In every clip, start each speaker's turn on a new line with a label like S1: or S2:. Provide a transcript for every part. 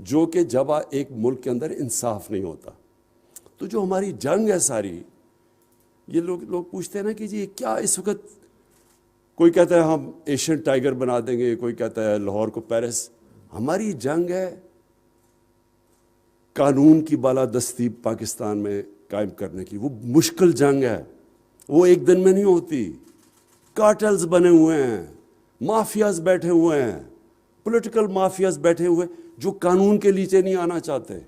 S1: جو کہ جب ایک ملک کے اندر انصاف نہیں ہوتا. تو جو ہماری جنگ ہے ساری، یہ لوگ پوچھتے ہیں نا کہ جی کیا اس وقت، کوئی کہتا ہے ہم ایشین ٹائیگر بنا دیں گے، کوئی کہتا ہے لاہور کو پیرس. ہماری جنگ ہے قانون کی بالادستی پاکستان میں قائم کرنے کی. وہ مشکل جنگ ہے، وہ ایک دن میں نہیں ہوتی. کارٹلز بنے ہوئے ہیں، مافیاز بیٹھے ہوئے ہیں، پولیٹیکل مافیاز بیٹھے ہوئے جو قانون کے نیچے نہیں آنا چاہتے.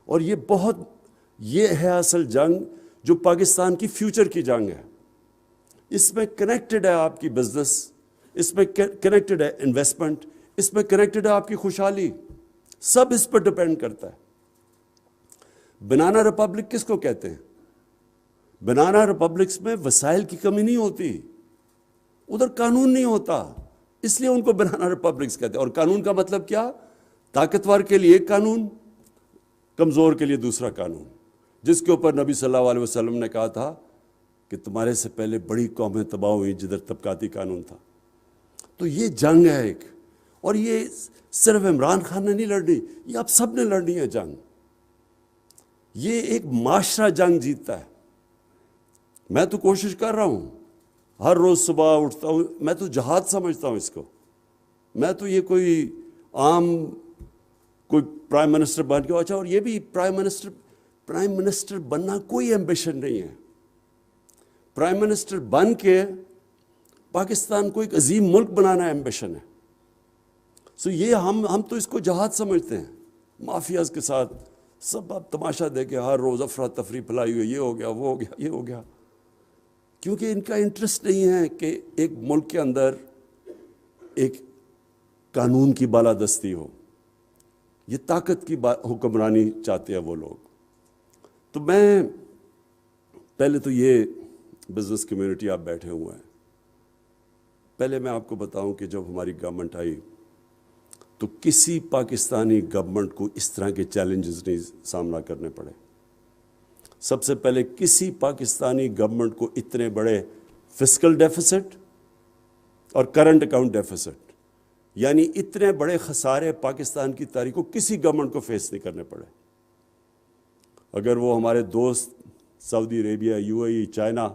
S1: اور یہ ہے اصل جنگ جو پاکستان کی فیوچر کی جنگ ہے. اس میں کنیکٹڈ ہے آپ کی بزنس، اس میں کنیکٹڈ ہے انویسٹمنٹ، اس میں کنیکٹڈ ہے آپ کی خوشحالی. سب اس پر ڈپینڈ کرتا ہے. بنانا ریپبلک کس کو کہتے ہیں؟ بنانا ریپبلکس میں وسائل کی کمی نہیں ہوتی، ادھر قانون نہیں ہوتا، اس لیے ان کو بنانا ریپبلکس کہتے ہیں. اور قانون کا مطلب کیا؟ طاقتور کے لیے ایک قانون، کمزور کے لیے دوسرا قانون. جس کے اوپر نبی صلی اللہ علیہ وسلم نے کہا تھا کہ تمہارے سے پہلے بڑی قومیں تباہ ہوئی جدھر طبقاتی قانون تھا. تو یہ جنگ ہے ایک، اور یہ صرف عمران خان نے نہیں لڑنی، یہ آپ سب نے لڑنی ہے جنگ. یہ ایک معاشرہ جنگ جیتتا ہے. میں تو کوشش کر رہا ہوں، ہر روز صبح اٹھتا ہوں، میں تو جہاد سمجھتا ہوں اس کو. میں تو یہ کوئی عام کوئی پرائم منسٹر بن کے، اچھا، اور یہ بھی پرائم منسٹر بننا کوئی ایمبیشن نہیں ہے. پرائم منسٹر بن کے پاکستان کو ایک عظیم ملک بنانا ایمبیشن ہے. سو یہ ہم تو اس کو جہاد سمجھتے ہیں. مافیاز کے ساتھ سب آپ تماشا دے کے ہر روز افراتفری پھیلائی ہوئی، یہ ہو گیا، وہ ہو گیا، یہ ہو گیا. کیونکہ ان کا انٹرسٹ نہیں ہے کہ ایک ملک کے اندر ایک قانون کی بالادستی ہو. یہ طاقت کی حکمرانی چاہتے ہیں وہ لوگ. تو میں پہلے تو یہ بزنس کمیونٹی آپ بیٹھے ہوئے ہیں، پہلے میں آپ کو بتاؤں کہ جب ہماری گورنمنٹ آئی تو کسی پاکستانی گورنمنٹ کو اس طرح کے چیلنجز نہیں سامنا کرنے پڑے. سب سے پہلے کسی پاکستانی گورنمنٹ کو اتنے بڑے فسکل ڈیفیسٹ اور کرنٹ اکاؤنٹ ڈیفیسٹ، یعنی اتنے بڑے خسارے پاکستان کی تاریخ کو کسی گورنمنٹ کو فیس نہیں کرنے پڑے. اگر وہ ہمارے دوست Saudi Arabia, U A E, China,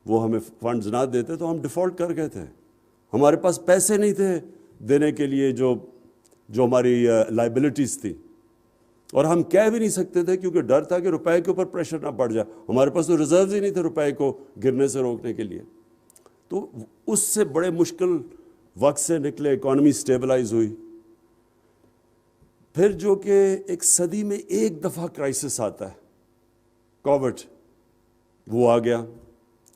S1: وہ ہمیں فنڈز نہ دیتے تو ہم ڈیفالٹ کر گئے تھے. ہمارے پاس پیسے نہیں تھے دینے کے لیے جو ہماری لائبلٹیز تھی، اور ہم کہہ بھی نہیں سکتے تھے کیونکہ ڈر تھا کہ روپے کے اوپر پریشر نہ پڑ جائے. ہمارے پاس تو ریزروز ہی نہیں تھے روپے کو گرنے سے روکنے کے لیے. تو اس سے بڑے مشکل وقت سے نکلے، اکانومی سٹیبلائز ہوئی. پھر جو کہ ایک صدی میں ایک دفعہ کرائسس آتا ہے، کووڈ، وہ آ گیا.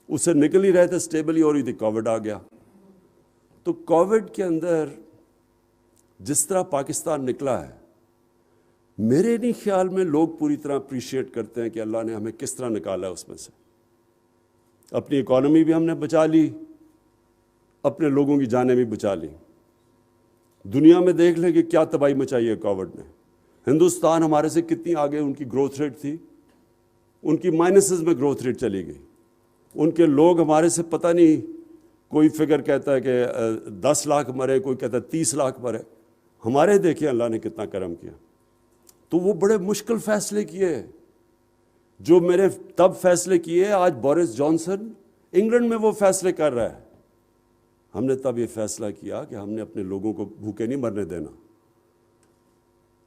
S1: اس سے نکل ہی رہے تھے، سٹیبل ہی ہو رہی تھی، کووڈ آ گیا. تو کووڈ کے اندر جس طرح پاکستان نکلا ہے، میرے نہیں خیال میں لوگ پوری طرح اپریشیٹ کرتے ہیں کہ اللہ نے ہمیں کس طرح نکالا ہے اس میں سے. اپنی اکانومی بھی ہم نے بچا لی، اپنے لوگوں کی جانیں بھی بچا لی. دنیا میں دیکھ لیں کہ کیا تباہی مچائی ہے کووڈ نے. ہندوستان ہمارے سے کتنی آگے ان کی گروتھ ریٹ تھی، ان کی مائنسز میں گروتھ ریٹ چلی گئی. ان کے لوگ ہمارے سے پتہ نہیں، کوئی فگر کہتا ہے کہ 10 لاکھ مرے، کوئی کہتا ہے 30 لاکھ مرے. ہمارے دیکھیں اللہ نے کتنا کرم کیا. تو وہ بڑے مشکل فیصلے کیے جو میں نے تب فیصلے کیے. آج بورس جانسن انگلینڈ میں وہ فیصلے کر رہا ہے. ہم نے تب یہ فیصلہ کیا کہ ہم نے اپنے لوگوں کو بھوکے نہیں مرنے دینا.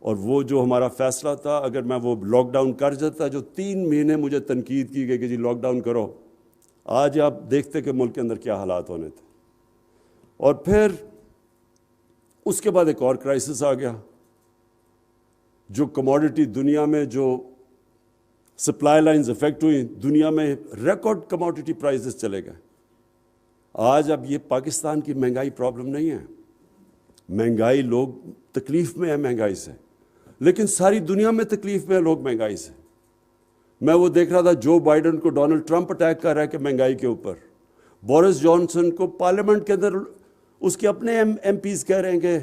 S1: اور وہ جو ہمارا فیصلہ تھا، اگر میں وہ لاک ڈاؤن کر جاتا، جو 3 مہینے مجھے تنقید کی گئی کہ جی لاک ڈاؤن کرو، آج آپ دیکھتے کہ ملک کے اندر کیا حالات ہونے تھے. اور پھر اس کے بعد ایک اور کرائسس آ گیا، جو کموڈٹی دنیا میں جو سپلائی لائنز افیکٹ ہوئی، دنیا میں ریکارڈ کموڈٹی پرائزز چلے گئے. آج اب یہ پاکستان کی مہنگائی پرابلم نہیں ہے. مہنگائی، لوگ تکلیف میں ہیں مہنگائی سے، لیکن ساری دنیا میں تکلیف میں ہیں لوگ مہنگائی سے. میں وہ دیکھ رہا تھا جو بائیڈن کو ڈونلڈ ٹرمپ اٹیک کر رہا ہے کہ مہنگائی کے اوپر. بورس جانسن کو پارلیمنٹ کے اندر اس کے اپنے ایم پیز کہہ رہے ہیں کہ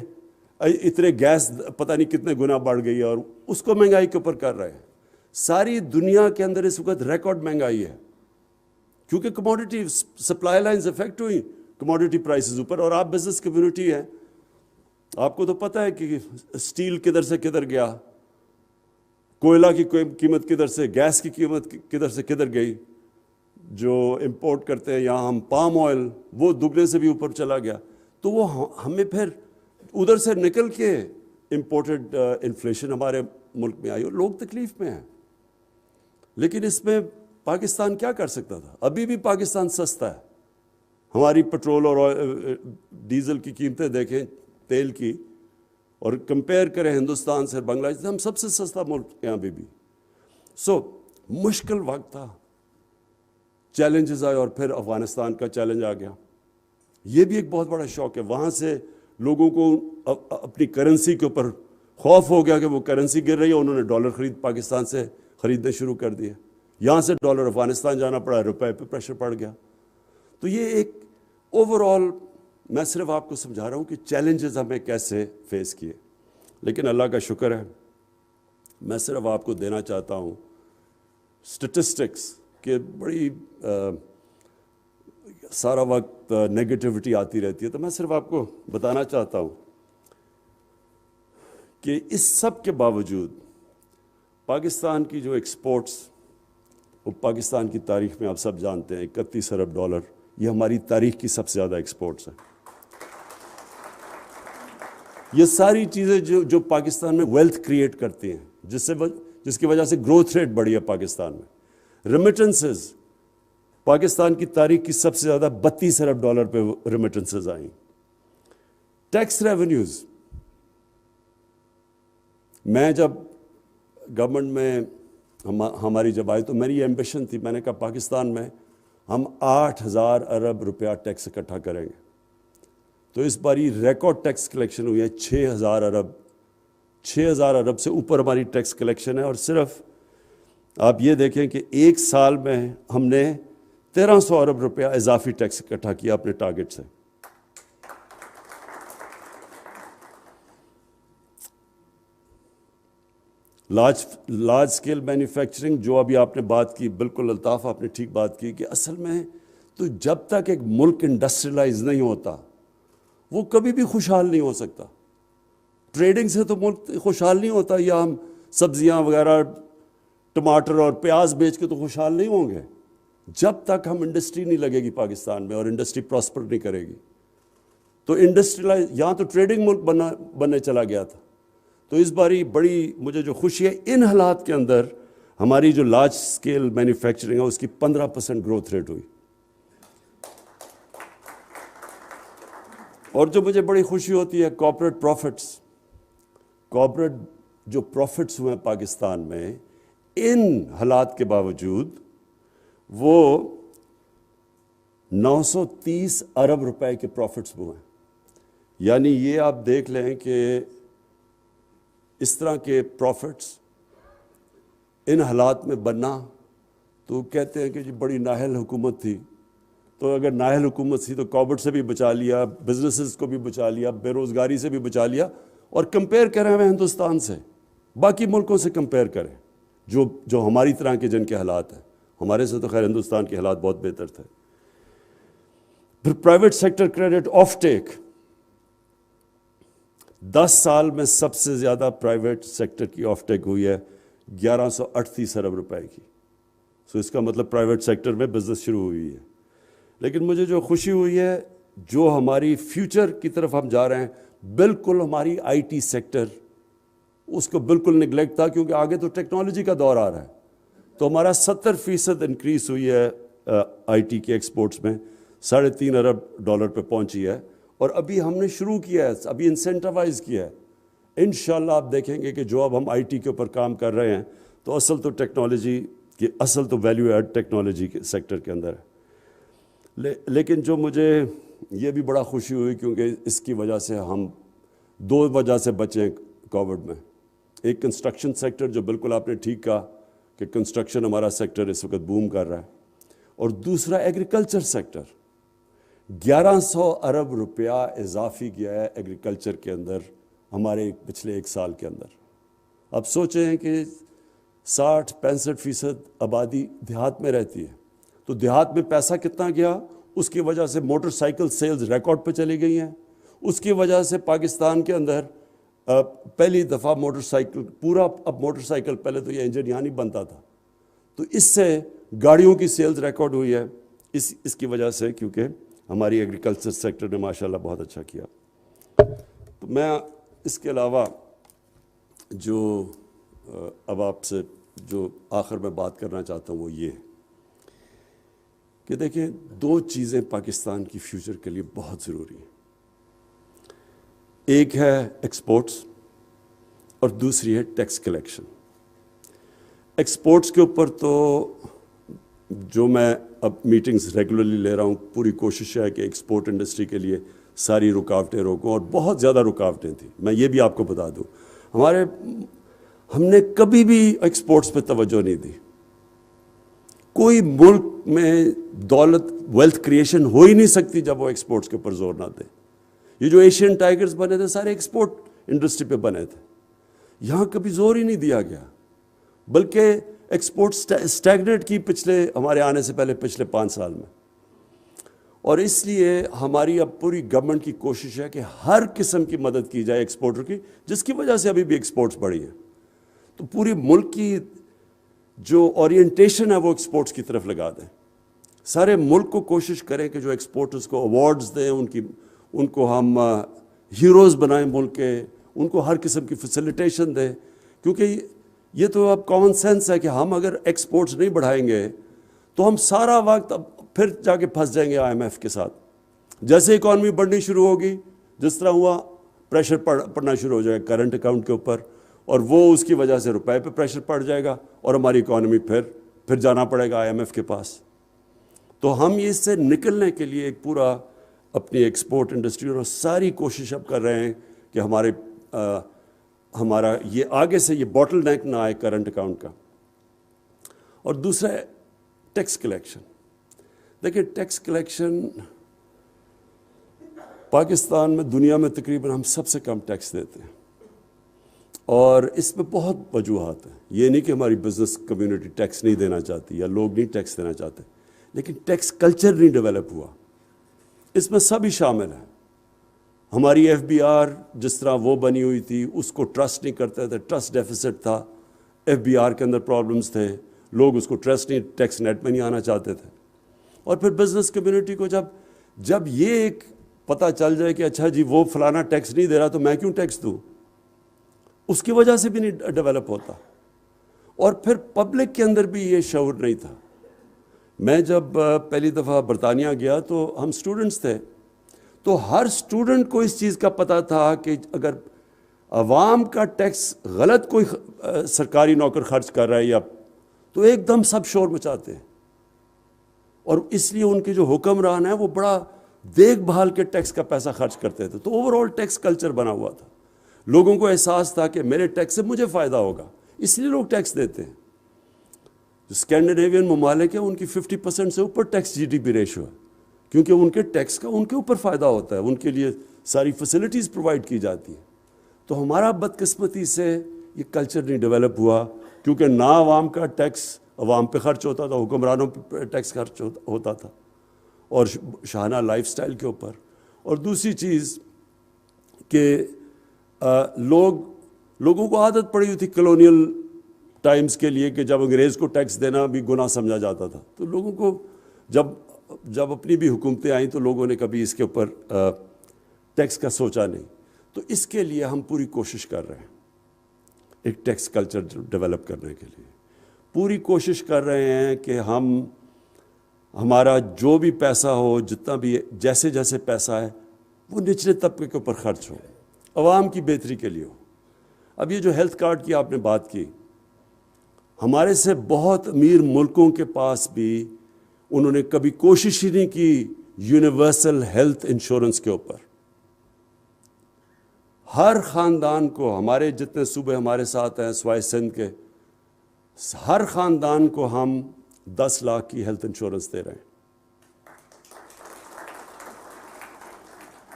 S1: اتنے گیس پتہ نہیں کتنے گنا بڑھ گئی ہے، اور اس کو مہنگائی کے اوپر کر رہے ہیں. ساری دنیا کے اندر اس وقت ریکارڈ مہنگائی ہے، کیونکہ کموڈٹی سپلائی لائنز افیکٹ ہوئی، کموڈٹی پرائسز اوپر. اور آپ بزنس کمیونٹی ہیں، آپ کو تو پتہ ہے کہ اسٹیل کدھر سے کدھر گیا، کوئلہ کی قیمت کدھر سے، گیس کی قیمت کدھر سے کدھر گئی، جو امپورٹ کرتے ہیں یہاں ہم پام آئل، وہ دگنے سے بھی اوپر چلا گیا. تو وہ ہمیں پھر ادھر سے نکل کے امپورٹڈ انفلیشن ہمارے ملک میں آئی اور لوگ تکلیف میں ہیں. لیکن اس میں پاکستان کیا کر سکتا تھا؟ ابھی بھی پاکستان سستا ہے. ہماری پٹرول اور ڈیزل کی قیمتیں دیکھیں، تیل کی، اور کمپیئر کریں ہندوستان سے، بنگلہ دیش سے، ہم سب سے سستا ملک یہاں بھی. مشکل وقت تھا، چیلنجز آئے، اور پھر افغانستان کا چیلنج آ گیا. یہ بھی ایک بہت بڑا شوق ہے. وہاں سے لوگوں کو اپنی کرنسی کے اوپر خوف ہو گیا کہ وہ کرنسی گر رہی ہے، انہوں نے پاکستان سے خریدنے شروع کر دیے. یہاں سے ڈالر افغانستان جانا پڑا، روپے پہ پریشر پڑ گیا. تو یہ ایک اوور آل، میں صرف آپ کو سمجھا رہا ہوں کہ چیلنجز ہمیں کیسے فیس کیے. لیکن اللہ کا شکر ہے، میں صرف آپ کو دینا چاہتا ہوں اسٹیٹسٹکس کہ بڑی سارا وقت نیگیٹیوٹی آتی رہتی ہے، تو میں صرف آپ کو بتانا چاہتا ہوں کہ اس سب کے باوجود پاکستان کی جو ایکسپورٹس، وہ پاکستان کی تاریخ میں آپ سب جانتے ہیں 31 ارب ڈالر، یہ ہماری تاریخ کی سب سے زیادہ ایکسپورٹس ہیں. یہ ساری چیزیں جو پاکستان میں ویلتھ کریٹ کرتی ہیں، جس کی وجہ سے گروتھ ریٹ بڑھی ہے پاکستان میں. ریمیٹنسز، پاکستان کی تاریخ کی سب سے زیادہ 32 ارب ڈالر پہ ریمیٹنسز آئیں. ٹیکس ریونیوز، میں جب گورنمنٹ میں ہماری جب آئی تو میری یہ ایمبیشن تھی، میں نے کہا پاکستان میں ہم 8,000 ارب روپیہ ٹیکس اکٹھا کریں گے. تو اس بار یہ ریکارڈ ٹیکس کلیکشن ہوئی ہے 6,000 ارب. 6,000 ارب سے اوپر ہماری ٹیکس کلیکشن ہے. اور صرف آپ یہ دیکھیں کہ ایک سال میں ہم نے 1,300 ارب روپیہ اضافی ٹیکس اکٹھا کیا اپنے ٹارگٹ سے. لارج اسکیل مینوفیکچرنگ، جو ابھی آپ نے بات کی، بالکل الطاف آپ نے ٹھیک بات کی کہ اصل میں تو جب تک ایک ملک انڈسٹریلائز نہیں ہوتا وہ کبھی بھی خوشحال نہیں ہو سکتا. ٹریڈنگ سے تو ملک خوشحال نہیں ہوتا، یا ہم سبزیاں وغیرہ ٹماٹر اور پیاز بیچ کے تو خوشحال نہیں ہوں گے جب تک ہم انڈسٹری نہیں لگے گی پاکستان میں، اور انڈسٹری پراسپر نہیں کرے گی. تو انڈسٹریلائز، یہاں تو ٹریڈنگ ملک بننے چلا گیا تھا. تو اس باری بڑی مجھے جو خوشی ہے، ان حالات کے اندر ہماری جو لارج اسکیل مینوفیکچرنگ ہے اس کی 15% گروتھ ریٹ ہوئی. اور جو مجھے بڑی خوشی ہوتی ہے، کارپوریٹ پروفٹس، کارپوریٹ جو پروفٹس ہوئے ہیں پاکستان میں، ان حالات کے باوجود وہ 930 ارب روپے کے پروفٹس ہوئے ہیں. یعنی یہ آپ دیکھ لیں کہ اس طرح کے پروفٹس ان حالات میں بننا، تو کہتے ہیں کہ جی بڑی نااہل حکومت تھی. تو اگر نااہل حکومت تھی تو کووڈ سے بھی بچا لیا، بزنسز کو بھی بچا لیا، بے روزگاری سے بھی بچا لیا. اور کمپیئر کریں ہمیں ہندوستان سے، باقی ملکوں سے کمپیئر کریں جو ہماری طرح کے جن کے حالات ہیں. ہمارے سے تو خیر ہندوستان کے حالات بہت بہتر تھے. پھر پرائیویٹ سیکٹر کریڈٹ آف ٹیک، 10 سال میں سب سے زیادہ پرائیویٹ سیکٹر کی آف ٹیک ہوئی ہے 1138 ارب روپے کی. اس کا مطلب پرائیویٹ سیکٹر میں بزنس شروع ہوئی ہے. لیکن مجھے جو خوشی ہوئی ہے، جو ہماری فیوچر کی طرف ہم جا رہے ہیں، بالکل ہماری آئی ٹی سیکٹر، اس کو بالکل نگلیکٹ تھا، کیونکہ آگے تو ٹیکنالوجی کا دور آ رہا ہے. تو ہمارا 70% انکریز ہوئی ہے آئی ٹی کے ایکسپورٹس میں، 3.5 ارب ڈالر پہ پہنچی ہے. اور ابھی ہم نے شروع کیا ہے، ابھی انسینٹیوائز کیا ہے. انشاءاللہ آپ دیکھیں گے کہ جو اب ہم آئی ٹی کے اوپر کام کر رہے ہیں، تو اصل تو ٹیکنالوجی کی، اصل تو ویلیو ایڈ ٹیکنالوجی کے سیکٹر کے اندر ہے. لیکن جو مجھے یہ بھی بڑا خوشی ہوئی، کیونکہ اس کی وجہ سے ہم 2 وجہ سے بچیں کووڈ میں. ایک کنسٹرکشن سیکٹر، جو بالکل آپ نے ٹھیک کہا کہ کنسٹرکشن ہمارا سیکٹر اس وقت بوم کر رہا ہے. اور دوسرا ایگریکلچر سیکٹر، 1100 ارب روپیہ اضافی کیا ہے ایگریکلچر کے اندر ہمارے پچھلے 1 سال کے اندر. اب سوچیں کہ 60-65% آبادی دیہات میں رہتی ہے، تو دیہات میں پیسہ کتنا گیا؟ اس کی وجہ سے موٹر سائیکل سیلز ریکارڈ پہ چلی گئی ہیں. اس کی وجہ سے پاکستان کے اندر پہلی دفعہ موٹر سائیکل پورا، اب موٹر سائیکل پہلے تو یہ انجن یہاں نہیں بنتا تھا، تو اس سے گاڑیوں کی سیلز ریکارڈ ہوئی ہے اس کی وجہ سے، کیونکہ ہماری ایگریکلچر سیکٹر نے ماشاءاللہ بہت اچھا کیا۔ تو میں اس کے علاوہ جو اب آپ سے جو آخر میں بات کرنا چاہتا ہوں وہ یہ کہ دیکھیں، دو چیزیں پاکستان کی فیوچر کے لیے بہت ضروری ہیں، ایک ہے ایکسپورٹس اور دوسری ہے ٹیکس کلیکشن۔ ایکسپورٹس کے اوپر تو جو میں اب میٹنگز ریگولرلی لے رہا ہوں، پوری کوشش ہے کہ ایکسپورٹ انڈسٹری کے لیے ساری رکاوٹیں روکوں، اور بہت زیادہ رکاوٹیں تھیں، میں یہ بھی آپ کو بتا دوں، ہم نے کبھی بھی ایکسپورٹس پہ توجہ نہیں دی۔ کوئی ملک میں دولت ویلتھ کریشن ہو ہی نہیں سکتی جب وہ ایکسپورٹس کے اوپر زور نہ دے۔ یہ جو ایشین ٹائیگرز بنے تھے سارے ایکسپورٹ انڈسٹری پہ بنے تھے، یہاں کبھی زور ہی نہیں دیا گیا، بلکہ ایکسپورٹ اسٹیگنیٹ کی ہمارے آنے سے پہلے پچھلے 5 سال میں۔ اور اس لیے ہماری اب پوری گورنمنٹ کی کوشش ہے کہ ہر قسم کی مدد کی جائے ایکسپورٹر کی، جس کی وجہ سے ابھی بھی ایکسپورٹس بڑھی ہیں۔ تو پوری ملک کی جو اورینٹیشن ہے وہ ایکسپورٹس کی طرف لگا دیں، سارے ملک کو کوشش کریں کہ جو ایکسپورٹرز کو ایوارڈز دیں، ان کو ہم ہیروز بنائیں ملک کے، ان کو ہر قسم کی فیسیلیٹیشن دیں، کیونکہ یہ تو اب کامن سینس ہے کہ ہم اگر ایکسپورٹس نہیں بڑھائیں گے تو ہم سارا وقت اب پھر جا کے پھنس جائیں گے IMF کے ساتھ۔ جیسے اکانومی بڑھنی شروع ہوگی، جس طرح ہوا، پریشر پڑنا شروع ہو جائے گا کرنٹ اکاؤنٹ کے اوپر، اور وہ اس کی وجہ سے روپے پہ پریشر پڑ جائے گا، اور ہماری اکانومی پھر جانا پڑے گا IMF کے پاس۔ تو ہم اس سے نکلنے کے لیے ایک پورا اپنی ایکسپورٹ انڈسٹری اور ساری کوشش اب کر رہے ہیں کہ ہمارا یہ آگے سے یہ باٹل نیک نہ آئے کرنٹ اکاؤنٹ کا۔ اور دوسرا ہے ٹیکس کلیکشن۔ دیکھیں، ٹیکس کلیکشن پاکستان میں دنیا میں تقریباً ہم سب سے کم ٹیکس دیتے ہیں، اور اس میں بہت وجوہات ہیں۔ یہ نہیں کہ ہماری بزنس کمیونٹی ٹیکس نہیں دینا چاہتی یا لوگ نہیں ٹیکس دینا چاہتے، لیکن ٹیکس کلچر نہیں ڈیولپ ہوا، اس میں سب ہی شامل ہیں۔ ہماری FBR جس طرح وہ بنی ہوئی تھی، اس کو ٹرسٹ نہیں کرتے تھے، ٹرسٹ ڈیفیسٹ تھا، FBR کے اندر پرابلمز تھے، لوگ اس کو ٹرسٹ نہیں، ٹیکس نیٹ میں نہیں آنا چاہتے تھے۔ اور پھر بزنس کمیونٹی کو جب یہ ایک پتہ چل جائے کہ اچھا جی وہ فلانا ٹیکس نہیں دے رہا تو میں کیوں ٹیکس دوں، اس کی وجہ سے بھی نہیں ڈیولپ ہوتا۔ اور پھر پبلک کے اندر بھی یہ شعور نہیں تھا۔ میں جب پہلی دفعہ برطانیہ گیا تو ہم اسٹوڈنٹس تھے، تو ہر اسٹوڈنٹ کو اس چیز کا پتہ تھا کہ اگر عوام کا ٹیکس غلط کوئی سرکاری نوکر خرچ کر رہا ہے تو ایک دم سب شور مچاتے ہیں، اور اس لیے ان کے جو حکمران ہیں وہ بڑا دیکھ بھال کے ٹیکس کا پیسہ خرچ کرتے تھے۔ تو اوور آل ٹیکس کلچر بنا ہوا تھا، لوگوں کو احساس تھا کہ میرے ٹیکس سے مجھے فائدہ ہوگا، اس لیے لوگ ٹیکس دیتے ہیں۔ جو اسکینڈینیوین ممالک ہیں ان کی 50% سے اوپر ٹیکس GDP ریشو ہے، کیونکہ ان کے ٹیکس کا ان کے اوپر فائدہ ہوتا ہے، ان کے لیے ساری فیسلٹیز پرووائڈ کی جاتی ہیں۔ تو ہمارا بدقسمتی سے یہ کلچر نہیں ڈیولپ ہوا، کیونکہ نہ عوام کا ٹیکس عوام پہ خرچ ہوتا تھا، حکمرانوں پہ ٹیکس خرچ ہوتا تھا، اور شاہانہ لائف سٹائل کے اوپر۔ اور دوسری چیز کہ لوگوں کو عادت پڑی ہوئی تھی کلونیل ٹائمز کے لیے کہ جب انگریز کو ٹیکس دینا بھی گناہ سمجھا جاتا تھا، تو لوگوں کو جب اپنی بھی حکومتیں آئیں تو لوگوں نے کبھی اس کے اوپر ٹیکس کا سوچا نہیں۔ تو اس کے لیے ہم پوری کوشش کر رہے ہیں، ایک ٹیکس کلچر ڈیولپ کرنے کے لیے پوری کوشش کر رہے ہیں کہ ہمارا جو بھی پیسہ ہو، جتنا بھی جیسے جیسے پیسہ ہے وہ نچلے طبقے کے اوپر خرچ ہو، عوام کی بہتری کے لیے ہو۔ اب یہ جو ہیلتھ کارڈ کی آپ نے بات کی، ہمارے سے بہت امیر ملکوں کے پاس بھی انہوں نے کبھی کوشش ہی نہیں کی یونیورسل ہیلتھ انشورنس کے اوپر۔ ہر خاندان کو، ہمارے جتنے صوبے ہمارے ساتھ ہیں سوائے سندھ کے، ہر خاندان کو ہم 10 لاکھ کی ہیلتھ انشورنس دے رہے ہیں۔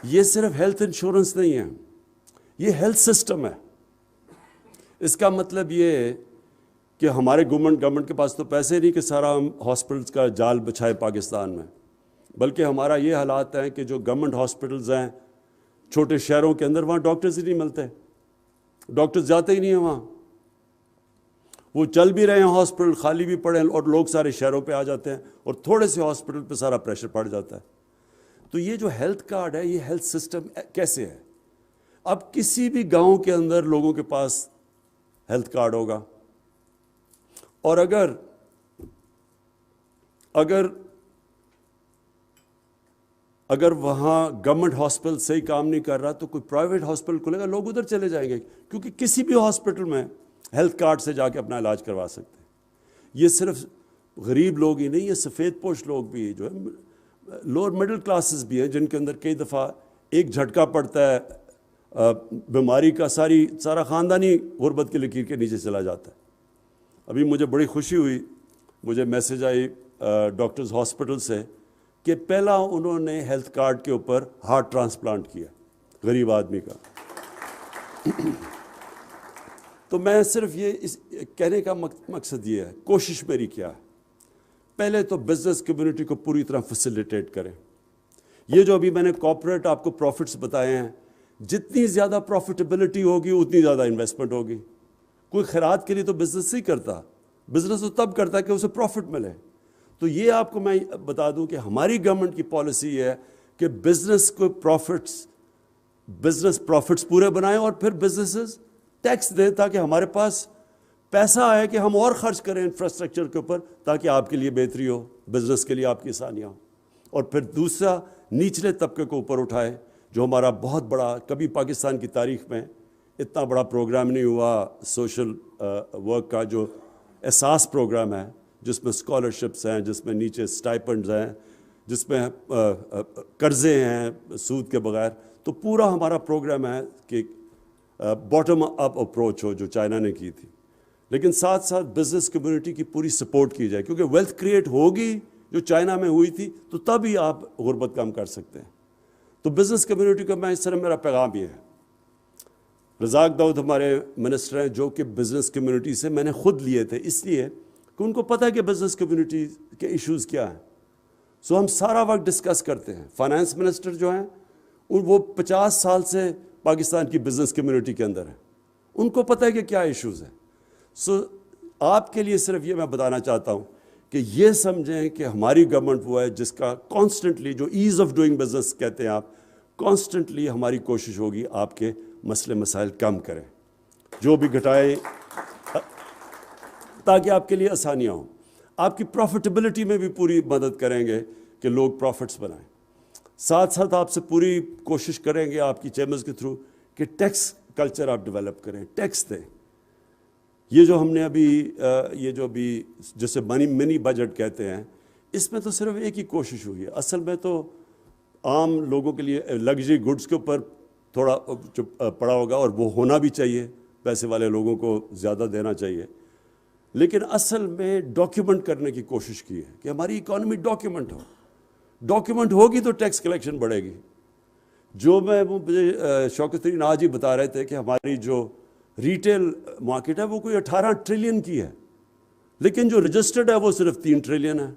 S1: یہ صرف ہیلتھ انشورنس نہیں ہے، یہ ہیلتھ سسٹم ہے۔ اس کا مطلب یہ ہے کہ ہمارے گورنمنٹ کے پاس تو پیسے نہیں کہ سارا ہم ہاسپٹلس کا جال بچھائے پاکستان میں، بلکہ ہمارا یہ حالات ہیں کہ جو گورنمنٹ ہاسپٹلز ہیں چھوٹے شہروں کے اندر وہاں ڈاکٹرز ہی نہیں ملتے، ڈاکٹرز جاتے ہی نہیں ہیں وہاں، وہ چل بھی رہے ہیں ہاسپٹل خالی بھی پڑے ہیں اور لوگ سارے شہروں پہ آ جاتے ہیں اور تھوڑے سے ہاسپٹل پہ سارا پریشر پڑ جاتا ہے۔ تو یہ جو ہیلتھ کارڈ ہے، یہ ہیلتھ سسٹم کیسے ہے؟ اب کسی بھی گاؤں کے اندر لوگوں کے پاس ہیلتھ کارڈ ہوگا، اور اگر وہاں گورنمنٹ ہاسپٹل صحیح کام نہیں کر رہا تو کوئی پرائیویٹ ہاسپٹل کھلے گا، لوگ ادھر چلے جائیں گے، کیونکہ کسی بھی ہاسپٹل میں ہیلتھ کارڈ سے جا کے اپنا علاج کروا سکتے ہیں۔ یہ صرف غریب لوگ ہی نہیں، یہ سفید پوش لوگ بھی جو ہے، لوور مڈل کلاسز بھی ہیں، جن کے اندر کئی دفعہ ایک جھٹکا پڑتا ہے بیماری کا، سارا خاندانی غربت کی لکیر کے نیچے چلا جاتا ہے۔ ابھی مجھے بڑی خوشی ہوئی، مجھے میسج آئی ڈاکٹرز ہاسپٹل سے کہ پہلا انہوں نے ہیلتھ کارڈ کے اوپر ہارٹ ٹرانسپلانٹ کیا غریب آدمی کا۔ تو میں صرف یہ کہنے کا مقصد یہ ہے، کوشش میری کیا ہے، پہلے تو بزنس کمیونٹی کو پوری طرح فیسیلیٹیٹ کریں۔ یہ جو ابھی میں نے کارپوریٹ آپ کو پروفٹس بتائے ہیں، جتنی زیادہ پروفیٹیبلٹی ہوگی اتنی زیادہ انویسٹمنٹ ہوگی۔ کوئی خیرات کے لیے تو بزنس نہیں کرتا، بزنس تو تب کرتا ہے کہ اسے پروفٹ ملے۔ تو یہ آپ کو میں بتا دوں کہ ہماری گورنمنٹ کی پالیسی یہ ہے کہ بزنس کو بزنس پروفٹس پورے بنائیں اور پھر بزنسز ٹیکس دیں تاکہ ہمارے پاس پیسہ آئے کہ ہم اور خرچ کریں انفراسٹرکچر کے اوپر، تاکہ آپ کے لیے بہتری ہو، بزنس کے لیے آپ کی آسانیاں ہوں۔ اور پھر دوسرا، نچلے طبقے کو اوپر اٹھائے، جو ہمارا بہت بڑا، کبھی پاکستان کی تاریخ میں اتنا بڑا پروگرام نہیں ہوا سوشل ورک کا، جو احساس پروگرام ہے، جس میں اسکالرشپس ہیں، جس میں نیچے سٹائپنڈز ہیں، جس میں قرضے ہیں سود کے بغیر۔ تو پورا ہمارا پروگرام ہے کہ باٹم اپ اپروچ ہو، جو چائنا نے کی تھی، لیکن ساتھ ساتھ بزنس کمیونٹی کی پوری سپورٹ کی جائے، کیونکہ ویلتھ کریٹ ہوگی جو چائنا میں ہوئی تھی تو تب ہی آپ غربت کم کر سکتے ہیں۔ تو بزنس کمیونٹی کو میں اس طرح، میرا پیغام یہ ہے، رزاق داؤد ہمارے منسٹر ہیں جو کہ بزنس کمیونٹی سے میں نے خود لیے تھے، اس لیے کہ ان کو پتہ ہے کہ بزنس کمیونٹی کے ایشوز کیا ہیں۔ سو ہم سارا وقت ڈسکس کرتے ہیں۔ فائنانس منسٹر جو ہیں وہ 50 سال سے پاکستان کی بزنس کمیونٹی کے اندر ہیں، ان کو پتہ ہے کہ کیا ایشوز ہیں۔ سو آپ کے لیے صرف یہ میں بتانا چاہتا ہوں کہ یہ سمجھیں کہ ہماری گورنمنٹ وہ ہے جس کا کانسٹنٹلی، جو ایز آف ڈوئنگ بزنس کہتے ہیں آپ، کانسٹنٹلی ہماری کوشش ہوگی آپ کے مسئلے مسائل کم کریں، جو بھی گھٹائیں، تاکہ آپ کے لیے آسانیاں ہوں۔ آپ کی پروفیٹیبلٹی میں بھی پوری مدد کریں گے کہ لوگ پروفٹس بنائیں۔ ساتھ ساتھ آپ سے پوری کوشش کریں گے آپ کی چیمبرز کے تھرو کہ ٹیکس کلچر آپ ڈیولپ کریں، ٹیکس دیں۔ یہ جو ہم نے ابھی جسے منی بجٹ کہتے ہیں، اس میں تو صرف ایک ہی کوشش ہوئی ہے، اصل میں تو عام لوگوں کے لیے لگژری گڈس کے اوپر تھوڑا پڑا ہوگا، اور وہ ہونا بھی چاہیے، پیسے والے لوگوں کو زیادہ دینا چاہیے، لیکن اصل میں ڈاکیومنٹ کرنے کی کوشش کی ہے کہ ہماری اکانومی ڈاکیومنٹ ہو، ڈاکیومنٹ ہوگی تو ٹیکس کلیکشن بڑھے گی۔ جو مجھے شوکت ترین آج ہی بتا رہے تھے کہ ہماری جو ریٹیل مارکیٹ ہے وہ کوئی 18 ٹریلین کی ہے، لیکن جو رجسٹرڈ ہے وہ صرف 3 ٹریلین ہے،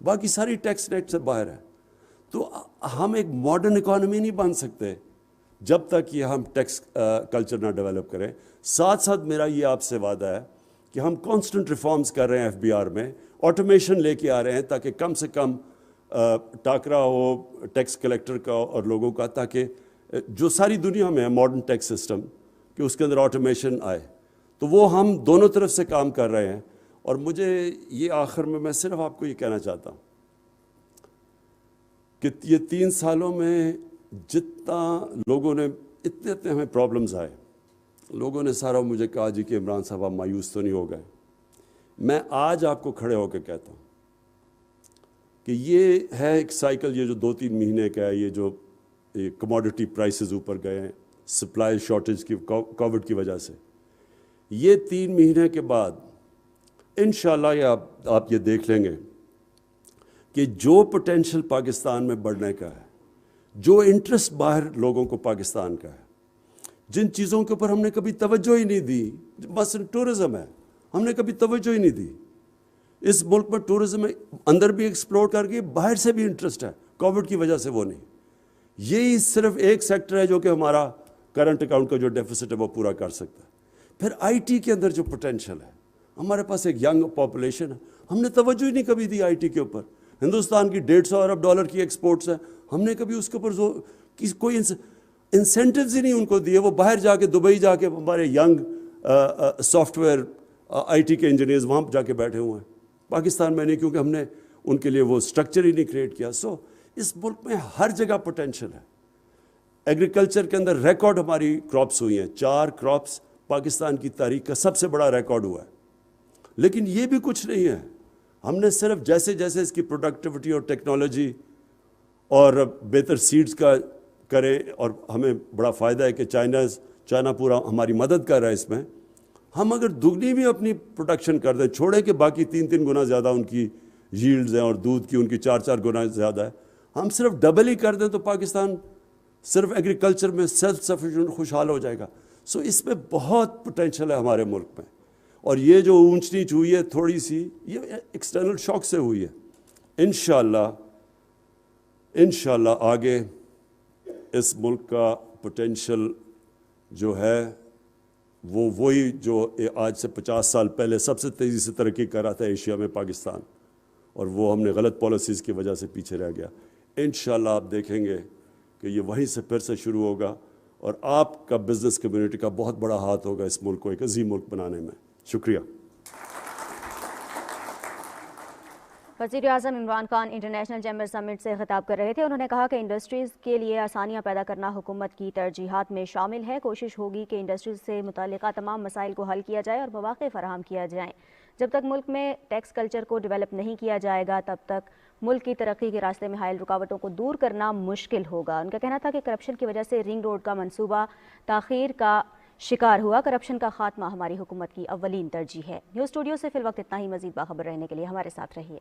S1: باقی ساری ٹیکس نیٹ سے باہر ہے۔ تو ہم ایک ماڈرن اکانومی نہیں بن سکتے جب تک یہ ہم ٹیکس کلچر نہ ڈیولپ کریں۔ ساتھ ساتھ میرا یہ آپ سے وعدہ ہے کہ ہم کانسٹنٹ ریفارمز کر رہے ہیں، FBR میں آٹومیشن لے کے آ رہے ہیں تاکہ کم سے کم ٹاکرا ہو ٹیکس کلیکٹر کا اور لوگوں کا، تاکہ جو ساری دنیا میں ہے ماڈرن ٹیکس سسٹم، کہ اس کے اندر آٹومیشن آئے۔ تو وہ ہم دونوں طرف سے کام کر رہے ہیں۔ اور مجھے یہ آخر میں صرف آپ کو یہ کہنا چاہتا ہوں کہ یہ 3 سالوں میں جتنا لوگوں نے اتنے ہمیں پرابلمز آئے، لوگوں نے سارا مجھے کہا جی کہ عمران صاحب آپ مایوس تو نہیں ہو گئے۔ میں آج آپ کو کھڑے ہو کے کہتا ہوں کہ یہ ہے ایک سائیکل، یہ جو 2-3 مہینے کا ہے، یہ جو کموڈٹی پرائسز اوپر گئے ہیں سپلائی شارٹیج کی، کووڈ کی وجہ سے، یہ 3 مہینے کے بعد انشاءاللہ یہ آپ یہ دیکھ لیں گے کہ جو پوٹینشل پاکستان میں بڑھنے کا ہے، جو انٹرسٹ باہر لوگوں کو پاکستان کا ہے، جن چیزوں کے اوپر ہم نے کبھی توجہ ہی نہیں دی، مثلا ٹورزم ہے، ہم نے کبھی توجہ ہی نہیں دی۔ اس ملک میں ٹورزم میں اندر بھی ایکسپلور کر کے باہر سے بھی انٹرسٹ ہے، کووڈ کی وجہ سے وہ نہیں۔ یہی صرف ایک سیکٹر ہے جو کہ ہمارا کرنٹ اکاؤنٹ کا جو ڈیفیسٹ ہے وہ پورا کر سکتا ہے. پھر آئی ٹی کے اندر جو پوٹینشیل ہے, ہمارے پاس ایک ینگ پاپولیشن ہے, ہم نے توجہ ہی نہیں کبھی دی آئی ٹی کے اوپر. ہندوستان کی 150 ارب ڈالر کی ایکسپورٹس ہیں, ہم نے کبھی اس کے اوپر کوئی انسینٹیوز ہی نہیں ان کو دیے. وہ باہر جا کے دبئی جا کے ہمارے young soft where I T کے انجینئرز وہاں جا کے بیٹھے ہوئے ہیں. پاکستان میں نہیں, کیونکہ ہم نے ان کے لیے وہ اسٹرکچر ہی نہیں کریٹ کیا. سو اس ملک میں ہر جگہ پوٹینشیل ہے. ایگریکلچر کے اندر ریکارڈ ہماری کراپس ہوئی ہیں, 4 کراپس پاکستان کی تاریخ کا سب سے بڑا ریکارڈ ہوا ہے. لیکن یہ بھی کچھ نہیں ہے, ہم نے صرف جیسے جیسے اس کی پروڈکٹیوٹی اور ٹیکنالوجی اور بہتر سیڈز کا کریں, اور ہمیں بڑا فائدہ ہے کہ چائنا پورا ہماری مدد کر رہا ہے اس میں. ہم اگر دگنی بھی اپنی پروڈکشن کر دیں, چھوڑیں کہ باقی 3 گنا زیادہ ان کی ییلڈز ہیں اور دودھ کی ان کی 4 گنا زیادہ ہے, ہم صرف ڈبل ہی کر دیں تو پاکستان صرف ایگریکلچر میں سیلف سفیشینٹ خوشحال ہو جائے گا. سو اس میں بہت پوٹینشیل ہے ہمارے ملک میں. اور یہ جو اونچ نیچ ہوئی ہے تھوڑی سی, یہ ایکسٹرنل شاک سے ہوئی ہے. انشاءاللہ آگے اس ملک کا پوٹینشیل جو ہے وہ وہی جو آج سے 50 سال پہلے سب سے تیزی سے ترقی کر رہا تھا ایشیا میں پاکستان, اور وہ ہم نے غلط پالیسیز کی وجہ سے پیچھے رہ گیا. انشاءاللہ آپ دیکھیں گے کہ یہ وہیں سے پھر سے شروع ہوگا, اور آپ کا بزنس کمیونٹی کا بہت بڑا ہاتھ ہوگا اس ملک کو ایک عظیم ملک بنانے میں. شکریہ.
S2: وزیر اعظم عمران خان انٹرنیشنل چیمبر سمٹ سے خطاب کر رہے تھے. انہوں نے کہا کہ انڈسٹریز کے لیے آسانیاں پیدا کرنا حکومت کی ترجیحات میں شامل ہے. کوشش ہوگی کہ انڈسٹریز سے متعلقہ تمام مسائل کو حل کیا جائے اور مواقع فراہم کیا جائیں. جب تک ملک میں ٹیکس کلچر کو ڈیولپ نہیں کیا جائے گا تب تک ملک کی ترقی کے راستے میں حائل رکاوٹوں کو دور کرنا مشکل ہوگا. ان کا کہنا تھا کہ کرپشن کی وجہ سے رنگ روڈ کا منصوبہ تاخیر کا شکار ہوا. کرپشن کا خاتمہ ہماری حکومت کی اولین ترجیح ہے. نیوز اسٹوڈیو سے فی الوقت اتنا ہی. مزید باخبر رہنے کے لیے ہمارے ساتھ رہیے.